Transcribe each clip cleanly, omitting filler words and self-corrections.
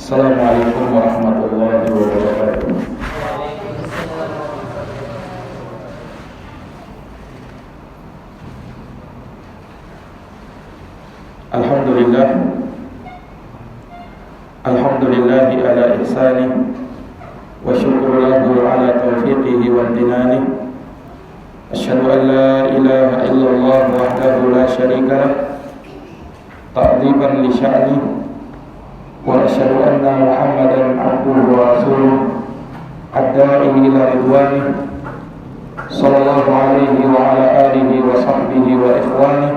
Assalamualaikum warahmatullahi wabarakatuh. Alhamdulillah, alhamdulillahi ala ihsanih, wa syukur lahu ala taufiqihi wa amtinani. Asyhadu an la ilaha illallah wahdahu la syarika lah, ta'ziman li sya'nih, wa asyhadu anna Muhammadan abduhu wa rasuluh, ad-da'i ila ridwanih, sallallahu alaihi wa ala alihi wa sahbihi wa ikhwanih,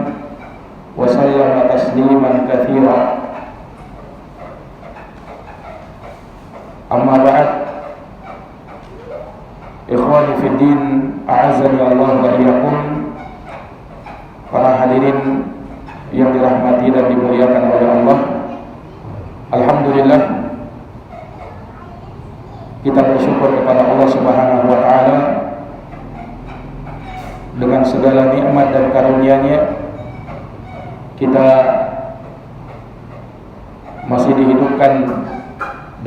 wa sallama tasliman katsira. Amma ba'd, ikhwani fid din, a'azzani Allah wa iyyakum. Para hadirin yang dirahmati dan dimuliakan oleh Allah, alhamdulillah kita bersyukur kepada Allah Subhanahu wa taala dengan segala nikmat dan karunia-Nya. Kita masih dihidupkan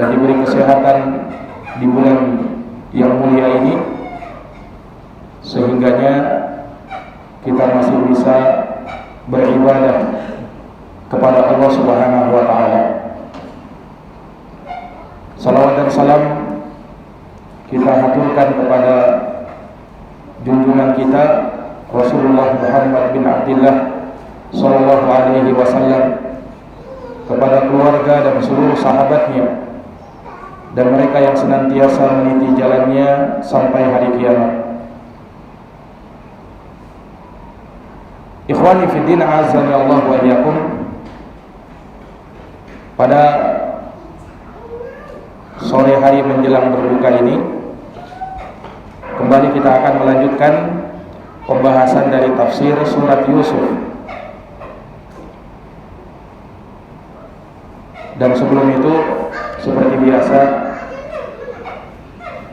dan diberi kesehatan di bulan yang mulia ini, sehingganya kita masih bisa beribadah kepada Allah Subhanahu wa taala. Salawat dan salam kita haturkan kepada junjungan kita Rasulullah Muhammad bin Abdullah sallallahu alaihi wasallam, kepada keluarga dan seluruh sahabatnya, dan mereka yang senantiasa meniti jalannya sampai hari kiamat. Ikhwani fid din, a'azzani Allah wa iyyakum. Pada sore hari menjelang berbuka ini, kembali kita akan melanjutkan pembahasan dari tafsir surat Yusuf. Dan sebelum itu, seperti biasa,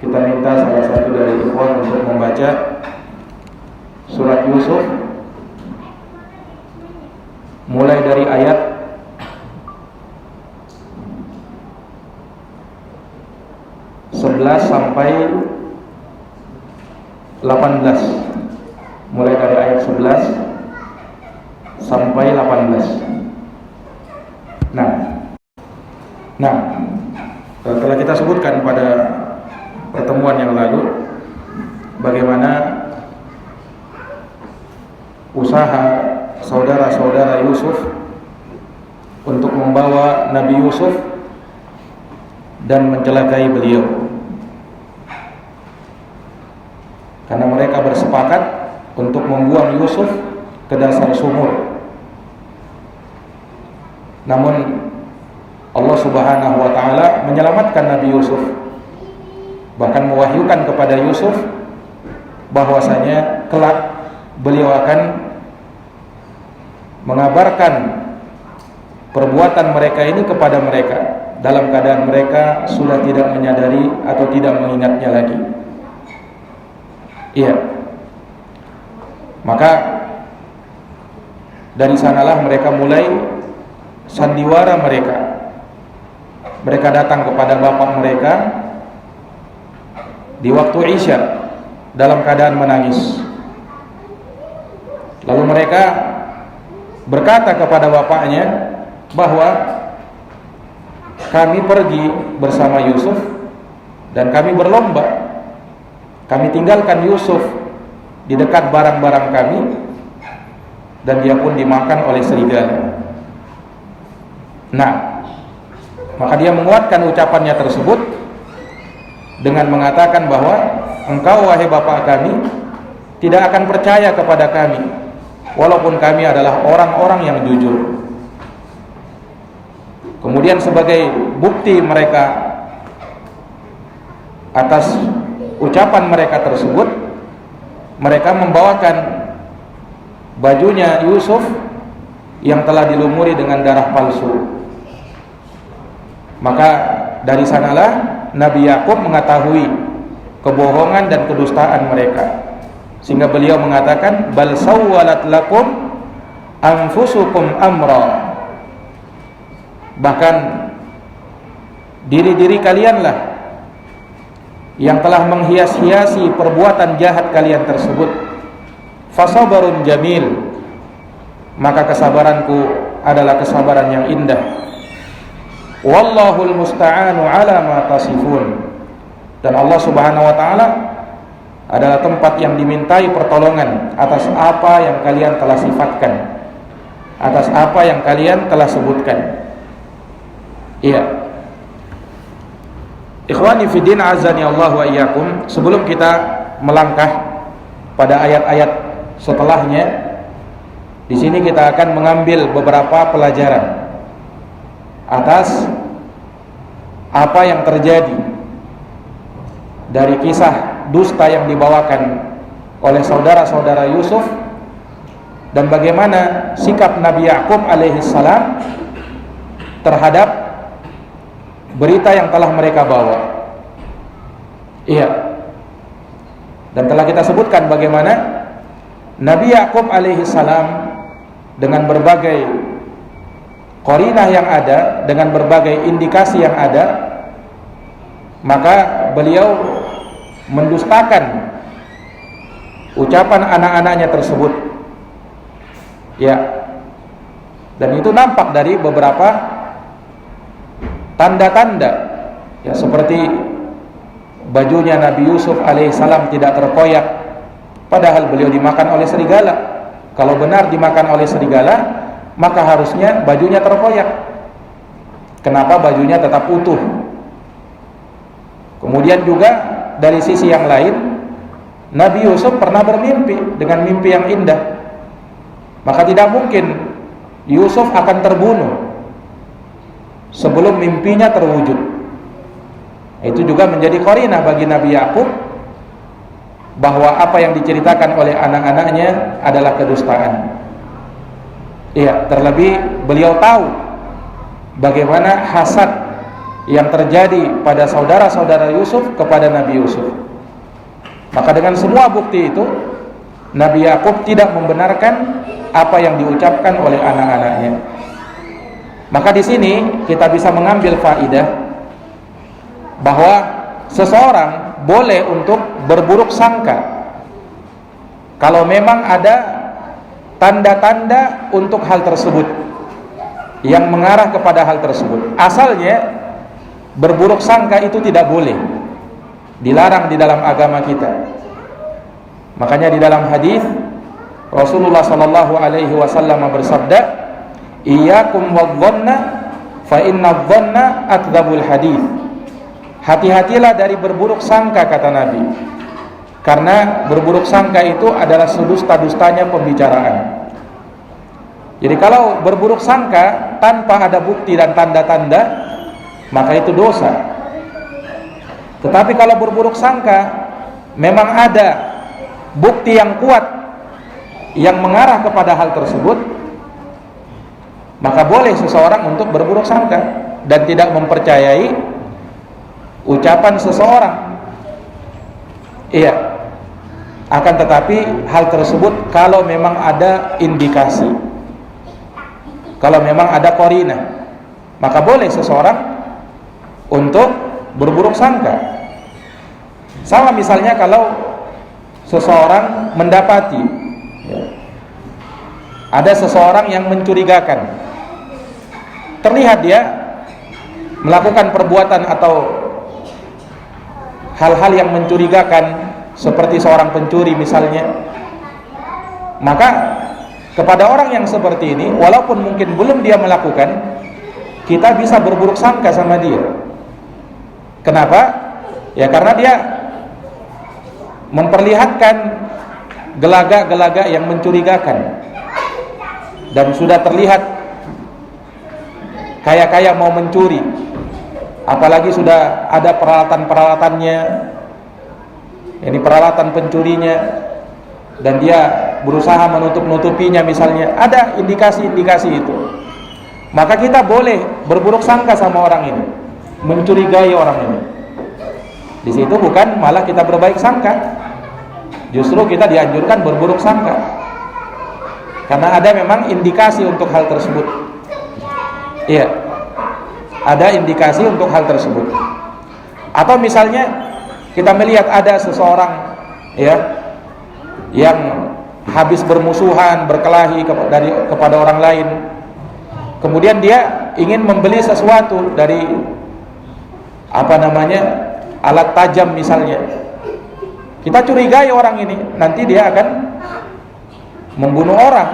kita minta salah satu dari ikhwan untuk membaca surat Yusuf mulai dari ayat 11 sampai 18. Mulai dari ayat 11 sampai 18. Nah, telah kita sebutkan pada pertemuan yang lalu bagaimana usaha saudara-saudara Yusuf untuk membawa Nabi Yusuf dan mencelakai beliau, karena mereka bersepakat untuk membuang Yusuf ke dasar sumur. Namun Allah Subhanahu wa taala menyelamatkan Nabi Yusuf, bahkan mewahyukan kepada Yusuf bahwasanya kelak beliau akan mengabarkan perbuatan mereka ini kepada mereka dalam keadaan mereka sudah tidak menyadari atau tidak mengingatnya lagi. Iya. Maka dari sanalah mereka mulai sandiwara mereka. Mereka datang kepada bapak mereka di waktu Isya dalam keadaan menangis. Lalu mereka berkata kepada bapaknya bahwa kami pergi bersama Yusuf dan kami berlomba. Kami tinggalkan Yusuf di dekat barang-barang kami dan dia pun dimakan oleh serigala. Nah, maka dia menguatkan ucapannya tersebut dengan mengatakan bahwa engkau wahai bapak kami tidak akan percaya kepada kami walaupun kami adalah orang-orang yang jujur. Kemudian sebagai bukti mereka atas ucapan mereka tersebut, mereka membawakan bajunya Yusuf yang telah dilumuri dengan darah palsu. Maka dari sanalah Nabi Yakub mengetahui kebohongan dan kedustaan mereka, sehingga beliau mengatakan bal sawwalat lakum anfusukum amra. Bahkan diri-diri kalianlah yang telah menghias-hiasi perbuatan jahat kalian tersebut. Fasabarun jamil, maka kesabaranku adalah kesabaran yang indah. Wallahul musta'anu ala ma tasifun, dan Allah Subhanahu wa taala adalah tempat yang dimintai pertolongan atas apa yang kalian telah sifatkan, atas apa yang kalian telah sebutkan. Iya. Ikhwani fiddin azani Allah wa iyyakum, sebelum kita melangkah pada ayat-ayat setelahnya, di sini kita akan mengambil beberapa pelajaran atas apa yang terjadi dari kisah dusta yang dibawakan oleh saudara-saudara Yusuf, dan bagaimana sikap Nabi Yakub alaihissalam terhadap berita yang telah mereka bawa. Iya. Dan telah kita sebutkan bagaimana Nabi Yakub alaihissalam dengan berbagai qarinah yang ada, dengan berbagai indikasi yang ada, maka beliau mendustakan ucapan anak-anaknya tersebut. Ya. Dan itu nampak dari beberapa tanda-tanda, ya, seperti bajunya Nabi Yusuf alaihissalam tidak terkoyak, padahal beliau dimakan oleh serigala. Kalau benar dimakan oleh serigala, maka harusnya bajunya terkoyak. Kenapa bajunya tetap utuh? Kemudian juga dari sisi yang lain, Nabi Yusuf pernah bermimpi dengan mimpi yang indah. Maka tidak mungkin Yusuf akan terbunuh sebelum mimpinya terwujud. Itu juga menjadi qarinah bagi Nabi Yakub bahwa apa yang diceritakan oleh anak-anaknya adalah kedustaan. Iya, terlebih beliau tahu bagaimana hasad yang terjadi pada saudara-saudara Yusuf kepada Nabi Yusuf. Maka dengan semua bukti itu, Nabi Yakub tidak membenarkan apa yang diucapkan oleh anak-anaknya. Maka di sini kita bisa mengambil faidah bahwa seseorang boleh untuk berburuk sangka kalau memang ada tanda-tanda untuk hal tersebut yang mengarah kepada hal tersebut. Asalnya berburuk sangka itu tidak boleh, dilarang di dalam agama kita. Makanya di dalam hadis Rasulullah sallallahu alaihi wasallam bersabda, "Iyyakum wadh-dhanna fa inna adh-dhanna akdzabul hadits." Hati-hatilah dari berburuk sangka, kata Nabi, karena berburuk sangka itu adalah sedusta-dustanya pembicaraan. Jadi kalau berburuk sangka tanpa ada bukti dan tanda-tanda, maka itu dosa. Tetapi kalau berburuk sangka memang ada bukti yang kuat yang mengarah kepada hal tersebut, maka boleh seseorang untuk berburuk sangka dan tidak mempercayai ucapan seseorang. Iya. Akan tetapi hal tersebut kalau memang ada indikasi, kalau memang ada qarinah, maka boleh seseorang untuk berburuk sangka. Sama misalnya kalau seseorang mendapati ada seseorang yang mencurigakan, terlihat dia melakukan perbuatan atau hal-hal yang mencurigakan, seperti seorang pencuri misalnya, maka kepada orang yang seperti ini, walaupun mungkin belum dia melakukan, kita bisa berburuk sangka sama dia. Kenapa? Ya karena dia memperlihatkan gelagat-gelagat yang mencurigakan, dan sudah terlihat kaya-kaya mau mencuri, apalagi sudah ada peralatan-peralatannya, ini peralatan pencurinya, dan dia berusaha menutup-nutupinya misalnya, ada indikasi-indikasi itu, maka kita boleh berburuk sangka sama orang ini, mencurigai orang ini. Di situ bukan malah kita berbaik sangka, justru kita dianjurkan berburuk sangka, karena ada memang indikasi untuk hal tersebut. Iya. ada indikasi untuk hal tersebut. Atau misalnya kita melihat ada seseorang ya yang habis bermusuhan, berkelahi kepada orang lain, kemudian dia ingin membeli sesuatu dari alat tajam misalnya. Kita curigai orang ini, nanti dia akan membunuh orang.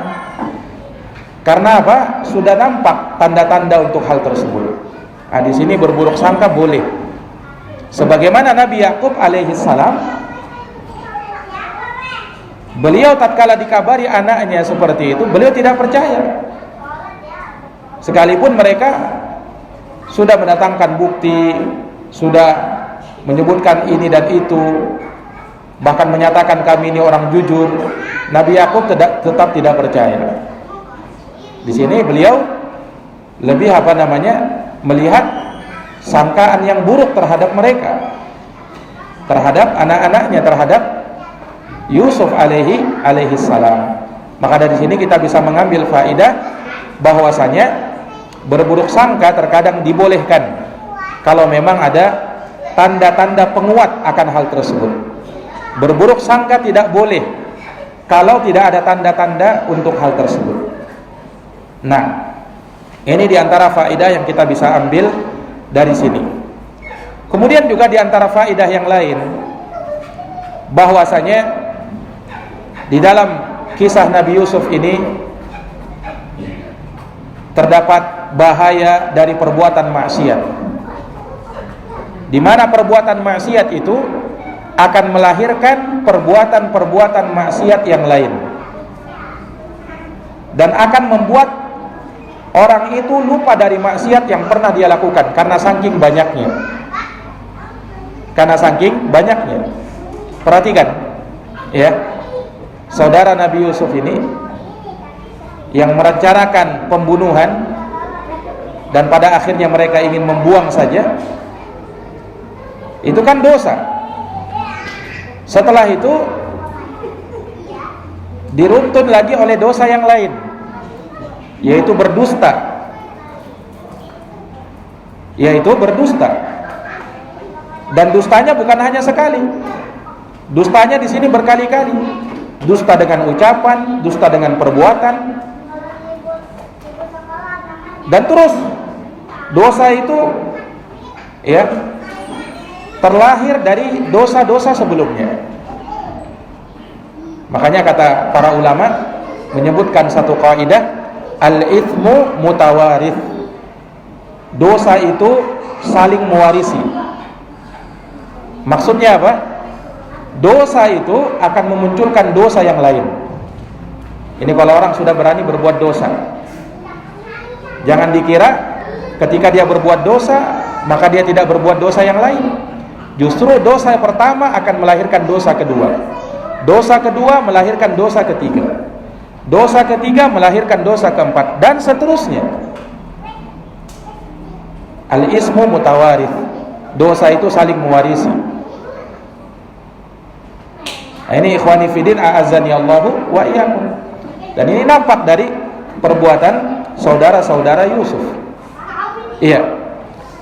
Karena apa? Sudah nampak tanda-tanda untuk hal tersebut. Nah, di sini berburuk sangka boleh. Sebagaimana Nabi Yakub alaihissalam, beliau tatkala dikabari anaknya seperti itu, beliau tidak percaya. Sekalipun mereka sudah mendatangkan bukti, sudah menyebutkan ini dan itu, bahkan menyatakan kami ini orang jujur, Nabi Yakub tetap tidak percaya. Di sini beliau lebih melihat sangkaan yang buruk terhadap mereka, terhadap anak-anaknya, terhadap Yusuf alaihi salam. Maka dari sini kita bisa mengambil faidah bahwasanya berburuk sangka terkadang dibolehkan kalau memang ada tanda-tanda penguat akan hal tersebut. Berburuk sangka tidak boleh kalau tidak ada tanda-tanda untuk hal tersebut. Nah, ini diantara faidah yang kita bisa ambil dari sini. Kemudian juga diantara faidah yang lain, bahwasanya di dalam kisah Nabi Yusuf ini terdapat bahaya dari perbuatan maksiat, di mana perbuatan maksiat itu akan melahirkan perbuatan-perbuatan maksiat yang lain, dan akan membuat orang itu lupa dari maksiat yang pernah dia lakukan karena saking banyaknya. Perhatikan ya, saudara Nabi Yusuf ini yang merencanakan pembunuhan dan pada akhirnya mereka ingin membuang saja, itu kan dosa. Setelah itu diruntun lagi oleh dosa yang lain, yaitu berdusta. Dan dustanya bukan hanya sekali. Dustanya di sini berkali-kali. Dusta dengan ucapan, dusta dengan perbuatan. Dan terus dosa itu ya terlahir dari dosa-dosa sebelumnya. Makanya kata para ulama menyebutkan satu kaidah, al-ithmu mutawarith. Dosa itu saling mewarisi. Maksudnya apa? Dosa itu akan memunculkan dosa yang lain. Ini kalau orang sudah berani berbuat dosa, jangan dikira ketika dia berbuat dosa maka dia tidak berbuat dosa yang lain. Justru dosa yang pertama akan melahirkan dosa kedua, dosa kedua melahirkan dosa ketiga, dosa ketiga melahirkan dosa keempat, dan seterusnya. Al-ismu mutawarith. Dosa itu saling mewarisi. Nah, ini ikhwani fiddin a'azzani Allahu wa iyyakum. Dan ini nampak dari perbuatan saudara-saudara Yusuf. Iya.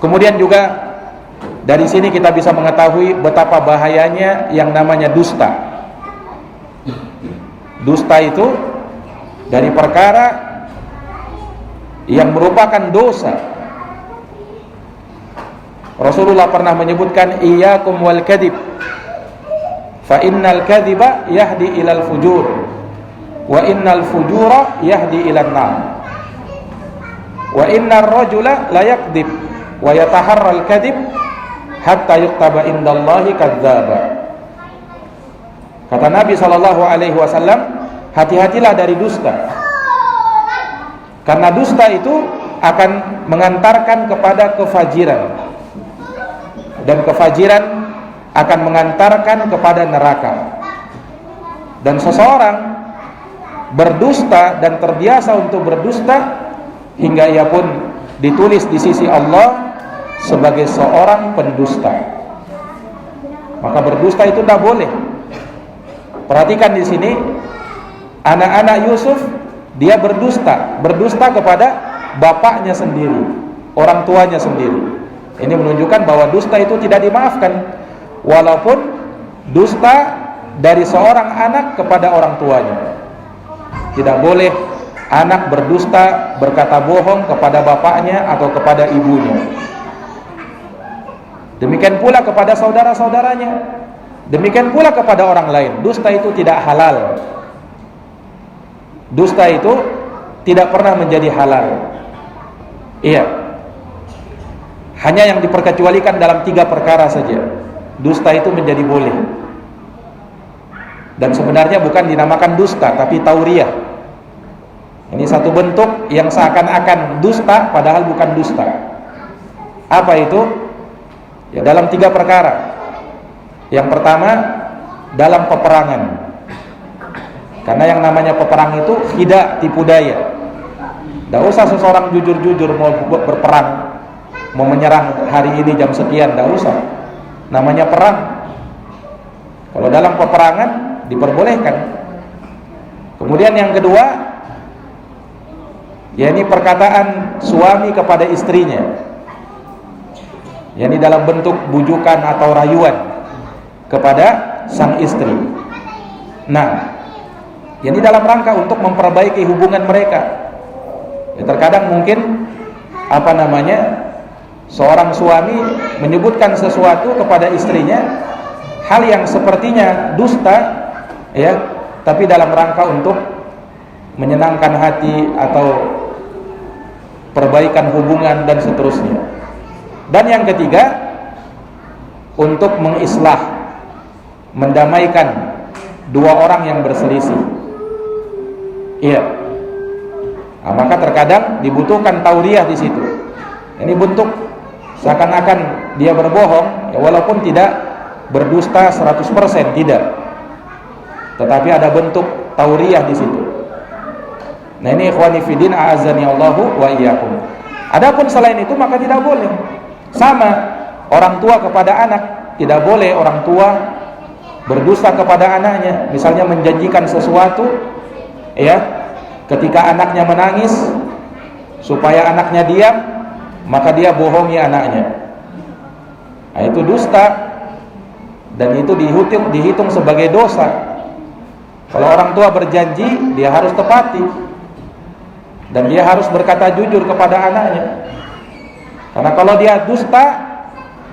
Kemudian juga dari sini kita bisa mengetahui betapa bahayanya yang namanya dusta. Dusta itu dari perkara yang merupakan dosa. Rasulullah pernah menyebutkan iyyakum wal kadhib fa innal kadhiba yahdi ilal fujur wa innal fujura yahdi ilan nar wa innar rajula la yakdzib wa yataharral kadhib hatta yuktaba indallahi kadzdzaba. Kata Nabi SAW, hati-hatilah dari dusta, karena dusta itu akan mengantarkan kepada kefajiran, dan kefajiran akan mengantarkan kepada neraka. Dan seseorang berdusta dan terbiasa untuk berdusta hingga ia pun ditulis di sisi Allah sebagai seorang pendusta. Maka berdusta itu tidak boleh. Perhatikan di sini, anak-anak Yusuf dia berdusta kepada bapaknya sendiri. orang tuanya sendiri. Ini menunjukkan bahwa dusta itu tidak dimaafkan, walaupun dusta dari seorang anak kepada orang tuanya. Tidak boleh anak berdusta, berkata bohong kepada bapaknya atau kepada ibunya. Demikian pula kepada saudara-saudaranya. Demikian pula kepada orang lain. Dusta itu tidak halal. Dusta itu tidak pernah menjadi halal. Iya. Hanya yang diperkecualikan dalam 3 perkara saja. Dusta itu menjadi boleh. Dan sebenarnya bukan dinamakan dusta, tapi tauriah. Ini satu bentuk yang seakan-akan dusta, padahal bukan dusta. Apa itu? Ya, dalam 3 perkara. Yang pertama, dalam peperangan. Karena yang namanya peperang itu khida, tipu daya. Tidak usah seseorang jujur-jujur mau berperang, mau menyerang hari ini jam sekian, tidak usah. Namanya perang. Kalau dalam peperangan diperbolehkan. Kemudian yang kedua, yakni perkataan suami kepada istrinya, yakni dalam bentuk bujukan atau rayuan kepada sang istri. Nah, yakni dalam rangka untuk memperbaiki hubungan mereka. Ya, terkadang mungkin seorang suami menyebutkan sesuatu kepada istrinya, hal yang sepertinya dusta, ya, tapi dalam rangka untuk menyenangkan hati atau perbaikan hubungan dan seterusnya. Dan yang ketiga, untuk mengislah, mendamaikan 2 orang yang berselisih. Iya. Nah, maka terkadang dibutuhkan tauriah di situ. Ini bentuk seakan-akan dia berbohong, ya, walaupun tidak berdusta 100%, tidak. Tetapi ada bentuk tauriah di situ. Nah, ini ikhwani fiddin a'azzani Allahu wa iyyakum. Adapun selain itu maka tidak boleh. Sama orang tua kepada anak, tidak boleh orang tua berdusta kepada anaknya. Misalnya menjanjikan sesuatu, ya, ketika anaknya menangis supaya anaknya diam, maka dia bohongi anaknya. Nah, itu dusta, dan itu dihitung sebagai dosa. Kalau orang tua berjanji, dia harus tepati, dan dia harus berkata jujur kepada anaknya. Karena kalau dia dusta,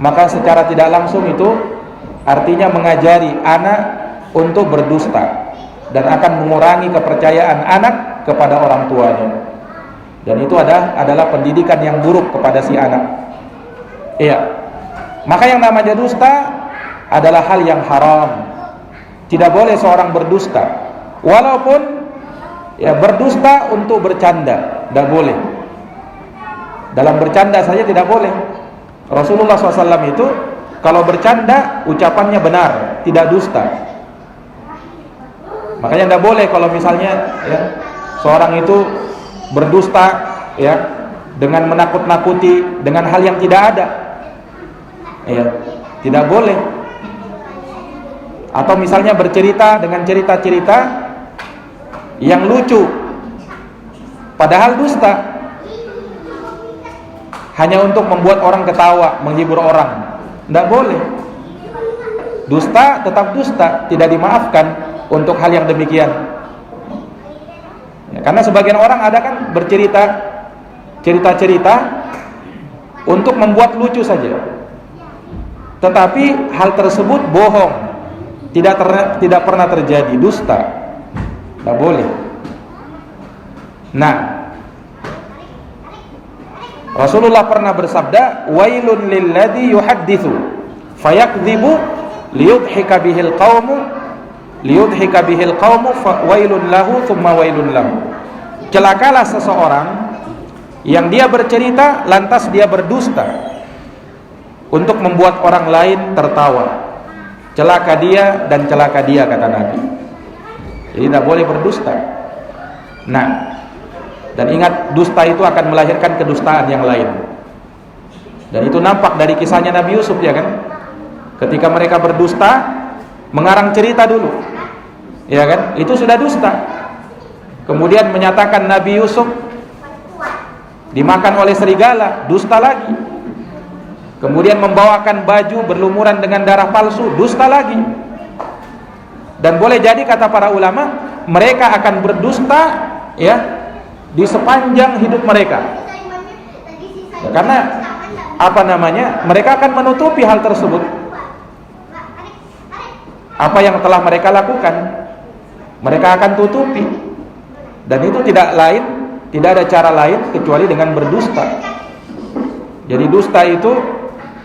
maka secara tidak langsung itu artinya mengajari anak untuk berdusta, dan akan mengurangi kepercayaan anak kepada orang tuanya. Dan itu adalah pendidikan yang buruk kepada si anak. Iya. Maka yang namanya dusta adalah hal yang haram. Tidak boleh seorang berdusta, walaupun ya berdusta untuk bercanda, tidak boleh. Dalam bercanda saja tidak boleh. Rasulullah SAW itu kalau bercanda ucapannya benar, tidak dusta. Makanya tidak boleh kalau misalnya, ya, seorang itu berdusta, ya, dengan menakut-nakuti dengan hal yang tidak ada, ya, tidak boleh. Atau misalnya bercerita dengan cerita-cerita yang lucu, padahal dusta, hanya untuk membuat orang ketawa, menghibur orang. Tidak boleh. Dusta tetap dusta, tidak dimaafkan untuk hal yang demikian. Ya, karena sebagian orang ada kan bercerita cerita untuk membuat lucu saja, tetapi hal tersebut bohong, tidak pernah terjadi, dusta. Tidak boleh. Nah, Rasulullah pernah bersabda, wailun lilladzi yuhadditsu fayakdzibu liyudhika bihil qaumu wailun lahu thumma wailun lahu. Celakalah seseorang yang dia bercerita lantas dia berdusta untuk membuat orang lain tertawa. Celaka dia dan celaka dia, kata Nabi. Jadi tidak boleh berdusta. Nah, dan ingat, dusta itu akan melahirkan kedustaan yang lain. Dan itu nampak dari kisahnya Nabi Yusuf, ya kan? Ketika mereka berdusta, mengarang cerita dulu, ya kan? Itu sudah dusta. Kemudian menyatakan Nabi Yusuf dimakan oleh serigala, dusta lagi. Kemudian membawakan baju berlumuran dengan darah palsu, dusta lagi. Dan boleh jadi kata para ulama, mereka akan berdusta ya di sepanjang hidup mereka. Ya, karena mereka akan menutupi hal tersebut. Apa yang telah mereka lakukan, mereka akan tutupi. Dan itu tidak ada cara lain kecuali dengan berdusta. Jadi dusta itu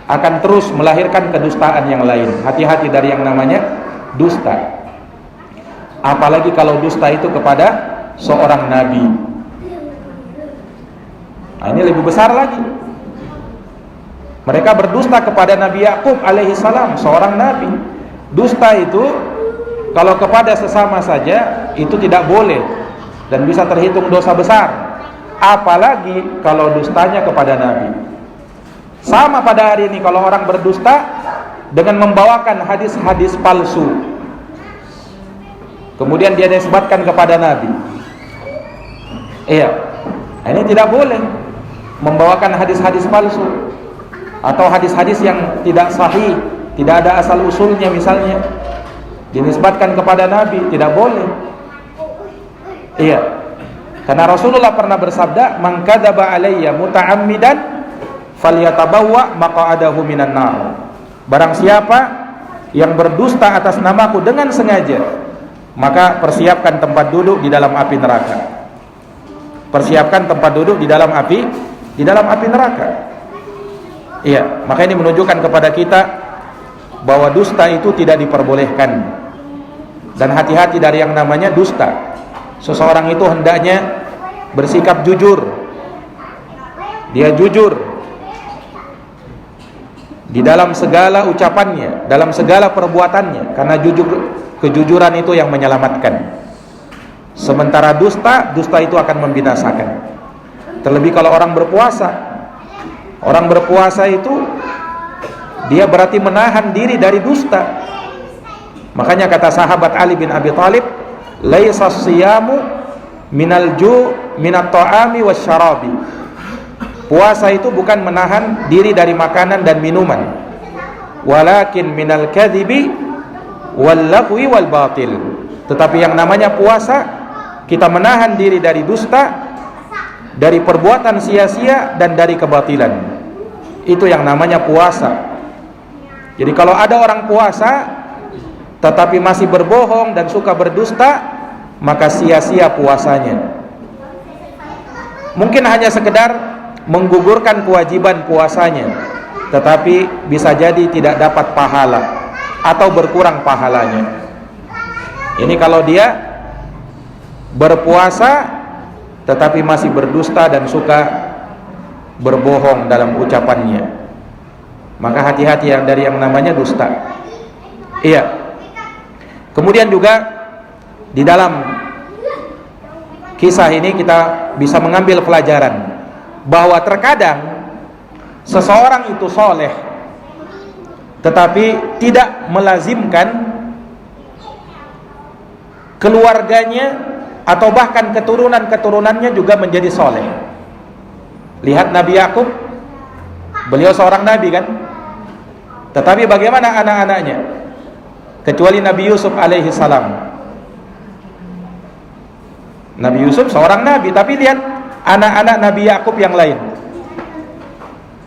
akan terus melahirkan kedustaan yang lain. Hati-hati dari yang namanya dusta. Apalagi kalau dusta itu kepada seorang nabi. Nah, ini lebih besar lagi. Mereka berdusta kepada Nabi Yakub alaihissalam, seorang nabi. Dusta itu kalau kepada sesama saja itu tidak boleh dan bisa terhitung dosa besar. Apalagi kalau dustanya kepada nabi. Sama pada hari ini kalau orang berdusta dengan membawakan hadis-hadis palsu, kemudian dia nisbatkan kepada nabi. Iya, ini tidak boleh membawakan hadis-hadis palsu atau hadis-hadis yang tidak sahih, tidak ada asal usulnya misalnya, dinisbatkan kepada nabi, tidak boleh. Iya, karena Rasulullah pernah bersabda, "Man kadzaba alayya muta'ammidan falyatabawwa maq'adahu minan nar." Barang siapa yang berdusta atas namaku dengan sengaja, maka persiapkan tempat duduk di dalam api neraka. Persiapkan tempat duduk di dalam api neraka. Iya, maka ini menunjukkan kepada kita bahwa dusta itu tidak diperbolehkan. Dan hati-hati dari yang namanya dusta. Seseorang itu hendaknya bersikap jujur. Dia jujur di dalam segala ucapannya, dalam segala perbuatannya, karena kejujuran itu yang menyelamatkan. Sementara dusta itu akan membinasakan. Terlebih kalau orang berpuasa. Orang berpuasa itu dia berarti menahan diri dari dusta. Makanya kata sahabat Ali bin Abi Thalib, "Laisa siyamu minal minat ta'ami wasyarabi." Puasa itu bukan menahan diri dari makanan dan minuman, walakin minal kadhibi wal lagwi wal batil. Tetapi yang namanya puasa, kita menahan diri dari dusta, dari perbuatan sia-sia dan dari kebatilan. Itu yang namanya puasa. Jadi kalau ada orang puasa tetapi masih berbohong dan suka berdusta, maka sia-sia puasanya. Mungkin hanya sekedar menggugurkan kewajiban puasanya, tetapi bisa jadi tidak dapat pahala atau berkurang pahalanya. Ini kalau dia berpuasa tetapi masih berdusta dan suka berbohong dalam ucapannya, maka hati-hati dari yang namanya dusta. Iya. Kemudian juga di dalam kisah ini kita bisa mengambil pelajaran bahwa terkadang seseorang itu soleh tetapi tidak melazimkan keluarganya atau bahkan keturunan-keturunannya juga menjadi soleh. Lihat Nabi Yakub, beliau seorang nabi kan, tetapi bagaimana anak-anaknya? Kecuali Nabi Yusuf alaihi salam. Nabi Yusuf seorang nabi, tapi lihat anak-anak Nabi Yakub yang lain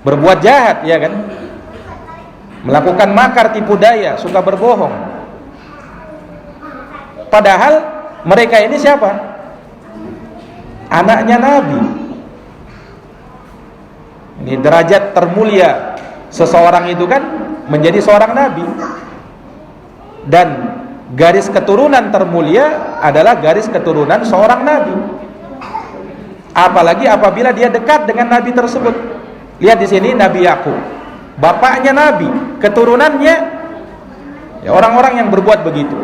berbuat jahat, ya kan, melakukan makar, tipu daya, suka berbohong. Padahal mereka ini siapa? Anaknya nabi. Ini derajat termulia seseorang itu kan menjadi seorang nabi. Dan garis keturunan termulia adalah garis keturunan seorang nabi. Apalagi apabila dia dekat dengan nabi tersebut. Lihat di sini Nabi Yakub, bapaknya nabi, keturunannya ya orang-orang yang berbuat begitu.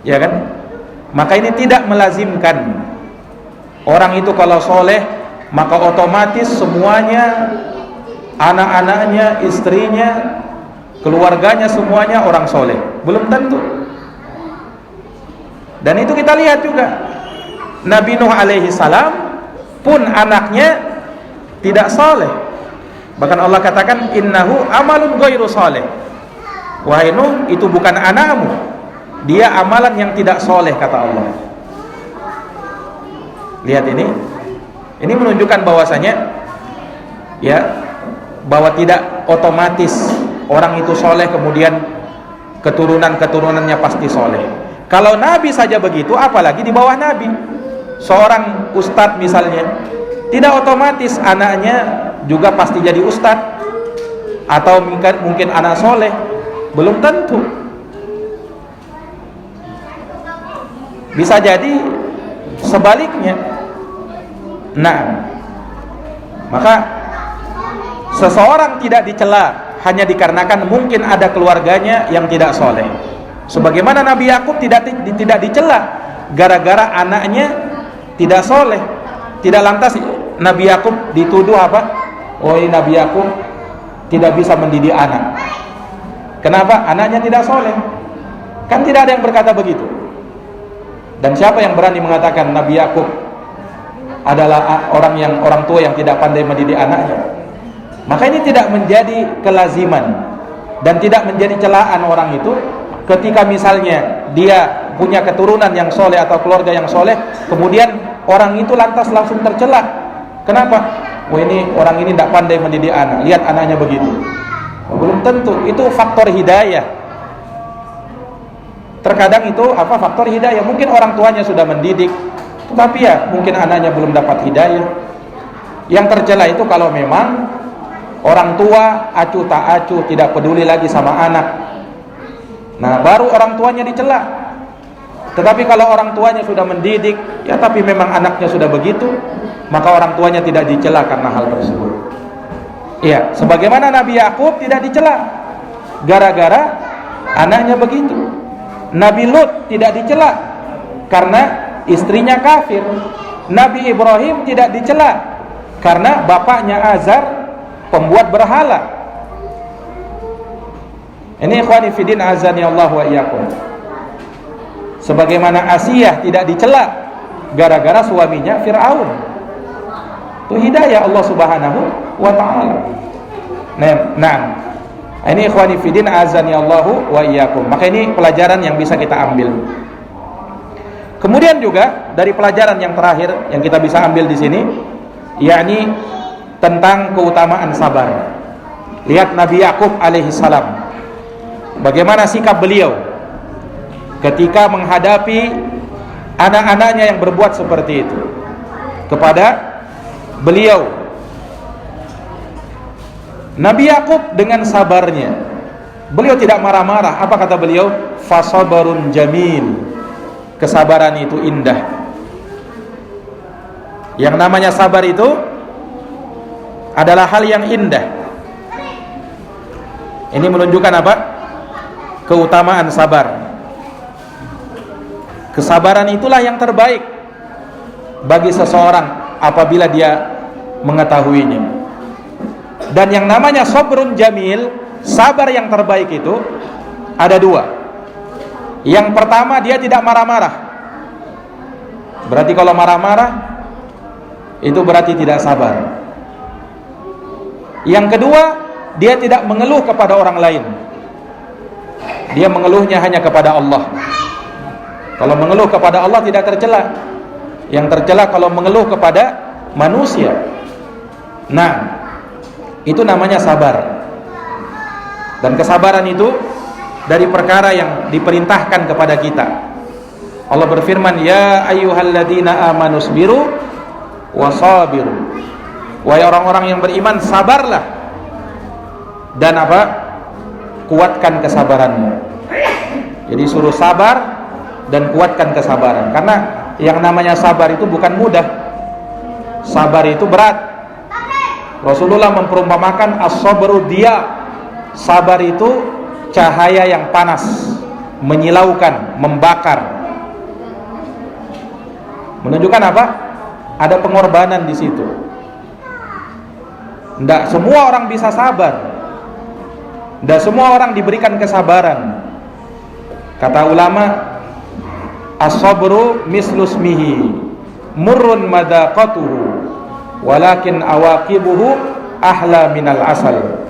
Ya kan? Maka ini tidak melazimkan orang itu kalau soleh maka otomatis semuanya, anak-anaknya, istrinya, keluarganya semuanya orang soleh. Belum tentu. Dan itu kita lihat juga Nabi Nuh alaihi salam pun anaknya tidak soleh. Bahkan Allah katakan innahu amalun ghairu soleh. Wahai Nuh, itu bukan anakmu, dia amalan yang tidak soleh, kata Allah. Lihat ini menunjukkan bahwasanya ya, bahwa tidak otomatis orang itu soleh kemudian keturunannya pasti soleh. Kalau Nabi saja begitu, apalagi di bawah Nabi. Seorang ustadz misalnya, tidak otomatis anaknya juga pasti jadi ustadz, atau mungkin anak soleh, belum tentu. Bisa jadi sebaliknya. Nah, maka seseorang tidak dicela hanya dikarenakan mungkin ada keluarganya yang tidak soleh. Sebagaimana Nabi Yakub tidak dicela gara-gara anaknya tidak soleh. Tidak lantas Nabi Yakub dituduh apa? Oh, ini Nabi Yakub tidak bisa mendidik anak. Kenapa? Anaknya tidak soleh. Kan tidak ada yang berkata begitu. Dan siapa yang berani mengatakan Nabi Yakub adalah orang tua yang tidak pandai mendidik anaknya? Maka ini tidak menjadi kelaziman dan tidak menjadi celaan orang itu ketika misalnya dia punya keturunan yang soleh atau keluarga yang soleh, kemudian orang itu lantas langsung tercela. Kenapa? Oh, ini orang ini tidak pandai mendidik anak, lihat anaknya begitu. Belum tentu, itu faktor hidayah. Terkadang itu faktor hidayah. Mungkin orang tuanya sudah mendidik, tetapi ya mungkin anaknya belum dapat hidayah. Yang tercela itu kalau memang orang tua acuh tak acuh, tidak peduli lagi sama anak. Nah, baru orang tuanya dicela. Tetapi kalau orang tuanya sudah mendidik, ya tapi memang anaknya sudah begitu, maka orang tuanya tidak dicela karena hal tersebut. Iya, sebagaimana Nabi Yakub tidak dicela gara-gara anaknya begitu. Nabi Lut tidak dicela karena istrinya kafir. Nabi Ibrahim tidak dicela karena bapaknya Azar pembuat berhala. Ini ikhwani fillah azani Allah wa iyyakum. Sebagaimana Asiyah tidak dicela gara-gara suaminya Fir'aun. Itu hidayah Allah Subhanahu wa ta'ala. Nah, ini ikhwani fillah azani Allah wa iyyakum. Maka ini pelajaran yang bisa kita ambil. Kemudian juga dari pelajaran yang terakhir yang kita bisa ambil di sini, yakni tentang keutamaan sabar. Lihat Nabi Yakub alaihissalam, bagaimana sikap beliau ketika menghadapi anak-anaknya yang berbuat seperti itu kepada beliau. Nabi Yakub dengan sabarnya, beliau tidak marah-marah. Apa kata beliau? Fasabarun jamil. Kesabaran itu indah. Yang namanya sabar itu adalah hal yang indah. Ini menunjukkan apa? Keutamaan sabar. Kesabaran itulah yang terbaik bagi seseorang apabila dia mengetahuinya. Dan yang namanya sabrun jamil, sabar yang terbaik itu ada dua. Yang pertama, dia tidak marah-marah. Berarti kalau marah-marah itu berarti tidak sabar. Yang kedua, dia tidak mengeluh kepada orang lain. Dia mengeluhnya hanya kepada Allah. Kalau mengeluh kepada Allah tidak tercela. Yang tercela kalau mengeluh kepada manusia. Nah, itu namanya sabar. Dan kesabaran itu dari perkara yang diperintahkan kepada kita. Allah berfirman, ya ayyuhalladzina amanu sabiru wasabiru. Wahai orang-orang yang beriman, sabarlah dan apa? Kuatkan kesabaranmu. Jadi suruh sabar dan kuatkan kesabaran. Karena yang namanya sabar itu bukan mudah. Sabar itu berat. Rasulullah memperumpamakan as-sabru diya. Sabar itu cahaya yang panas, menyilaukan, membakar. Menunjukkan apa? Ada pengorbanan di situ. Tidak semua orang bisa sabar. Tidak semua orang diberikan kesabaran. Kata ulama, as-sabru mislusmihi murrun madaqatuhu walakin awaqibuhu ahla minal asal.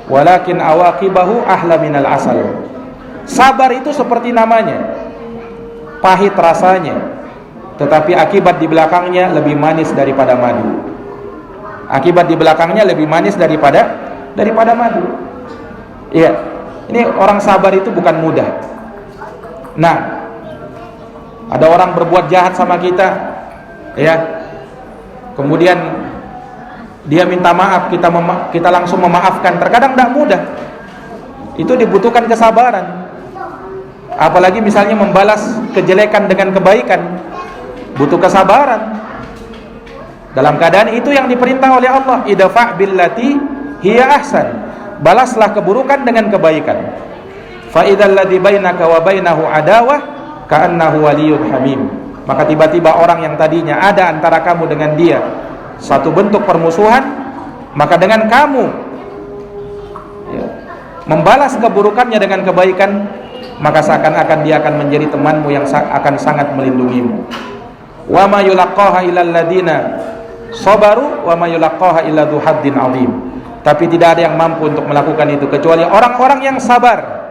Walakin awaqibahu ahla minal asal. Sabar itu seperti namanya, pahit rasanya, tetapi akibat di belakangnya lebih manis daripada madu. Akibat di belakangnya lebih manis daripada madu. Iya, ini orang sabar itu bukan mudah. Nah, ada orang berbuat jahat sama kita, ya, kemudian dia minta maaf, kita langsung memaafkan. Terkadang tidak mudah. Itu dibutuhkan kesabaran. Apalagi misalnya membalas kejelekan dengan kebaikan, butuh kesabaran. Dalam keadaan itu yang diperintah oleh Allah, idfa' billati hiya ahsan. Balaslah keburukan dengan kebaikan. Fa idzal ladzi bainaka wa bainahu adawah ka'annahu waliyyun hamim. Maka tiba-tiba orang yang tadinya ada antara kamu dengan dia satu bentuk permusuhan, maka dengan kamu membalas keburukannya dengan kebaikan, maka seakan-akan dia akan menjadi temanmu yang akan sangat melindungimu. Wa ma yulaqqaha illal ladina sabaru wa ma yulaqqaha illa dzu haddin 'adzim. Tapi tidak ada yang mampu untuk melakukan itu kecuali orang-orang yang sabar,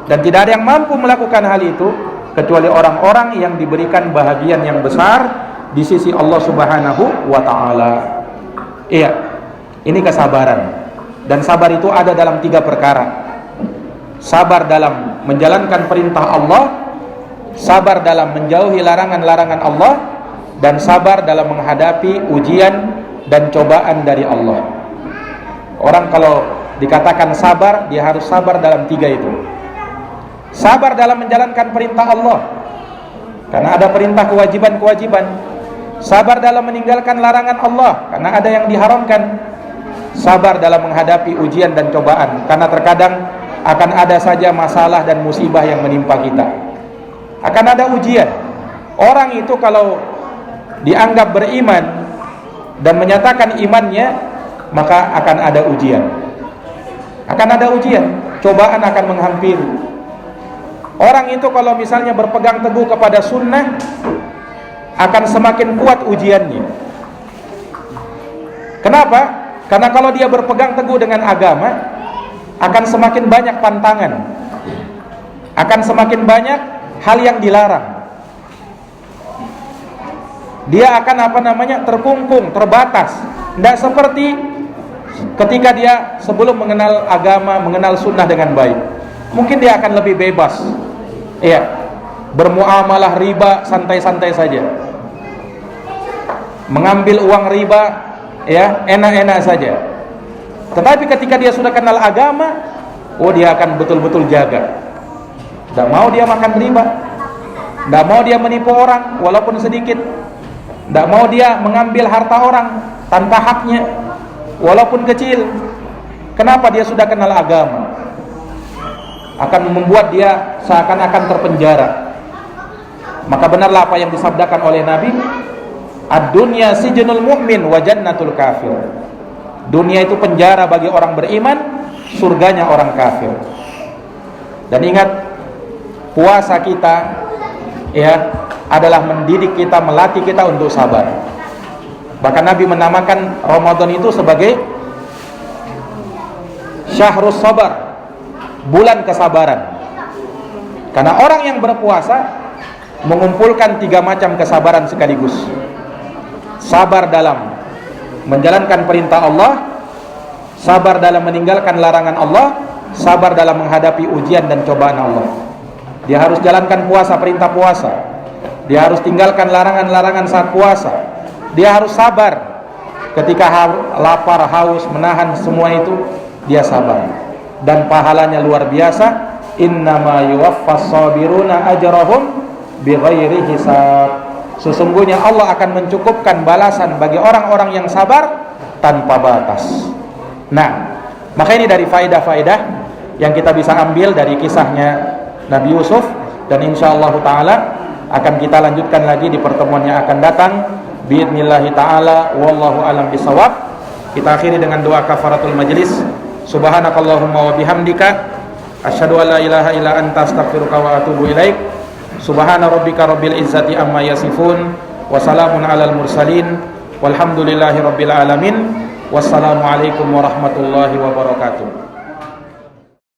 dan tidak ada yang mampu melakukan hal itu kecuali orang-orang yang diberikan bahagian yang besar di sisi Allah Subhanahu wa ta'ala. Iya, ini kesabaran. Dan sabar itu ada dalam 3 perkara. Sabar dalam menjalankan perintah Allah, sabar dalam menjauhi larangan-larangan Allah, dan sabar dalam menghadapi ujian dan cobaan dari Allah. Orang kalau dikatakan sabar, dia harus sabar dalam 3 itu. Sabar dalam menjalankan perintah Allah, karena ada perintah kewajiban-kewajiban. Sabar dalam meninggalkan larangan Allah, karena ada yang diharamkan. Sabar dalam menghadapi ujian dan cobaan, karena terkadang akan ada saja masalah dan musibah yang menimpa kita. Akan ada ujian. Orang itu kalau dianggap beriman dan menyatakan imannya, maka akan ada ujian. Akan ada ujian, cobaan akan menghampiri. Orang itu kalau misalnya berpegang teguh kepada sunnah, akan semakin kuat ujiannya. Kenapa? Karena kalau dia berpegang teguh dengan agama, akan semakin banyak pantangan, akan semakin banyak hal yang dilarang. Dia akan terkungkung, terbatas. Tidak seperti ketika dia sebelum mengenal agama, mengenal sunnah dengan baik. Mungkin dia akan lebih bebas, iya, bermuamalah riba santai-santai saja, mengambil uang riba, ya, enak-enak saja. Tetapi ketika dia sudah kenal agama, dia akan betul-betul jaga. Tidak mau dia makan riba, tidak mau dia menipu orang walaupun sedikit, tidak mau dia mengambil harta orang tanpa haknya walaupun kecil. Kenapa? Dia sudah kenal agama. Akan membuat dia seakan-akan terpenjara. Maka benarlah apa yang disabdakan oleh Nabi, ad-dunya sijnul mu'min wa jannatul kafir. Dunia itu penjara bagi orang beriman, surganya orang kafir. Dan ingat, puasa kita, ya, adalah mendidik kita, melatih kita untuk sabar. Bahkan Nabi menamakan Ramadan itu sebagai syahrus sabar, bulan kesabaran. Karena orang yang berpuasa mengumpulkan 3 macam kesabaran sekaligus. Sabar dalam menjalankan perintah Allah, sabar dalam meninggalkan larangan Allah, sabar dalam menghadapi ujian dan cobaan Allah. Dia harus jalankan puasa, perintah puasa. Dia harus tinggalkan larangan-larangan saat puasa. Dia harus sabar ketika lapar, haus, menahan semua itu. Dia sabar, dan pahalanya luar biasa. Innama yuwaffas sabiruna ajrahum bighairi hisab. Sesungguhnya Allah akan mencukupkan balasan bagi orang-orang yang sabar tanpa batas. Nah, maka ini dari faedah-faedah yang kita bisa ambil dari kisahnya Nabi Yusuf, dan insyaallah taala akan kita lanjutkan lagi di pertemuan yang akan datang biidznillah taala. Wallahu alam bisawab. Kita akhiri dengan doa kafaratul majlis. Subhanakallahumma wa bihamdika asyhadu an la ilaha illa anta astaghfiruka wa atubu ilaik. Subhana rabbika rabbil izzati amma yasifun wa salamun alal mursalin Walhamdulillahirabbil alamin. Wassalamualaikum warahmatullahi wabarakatuh.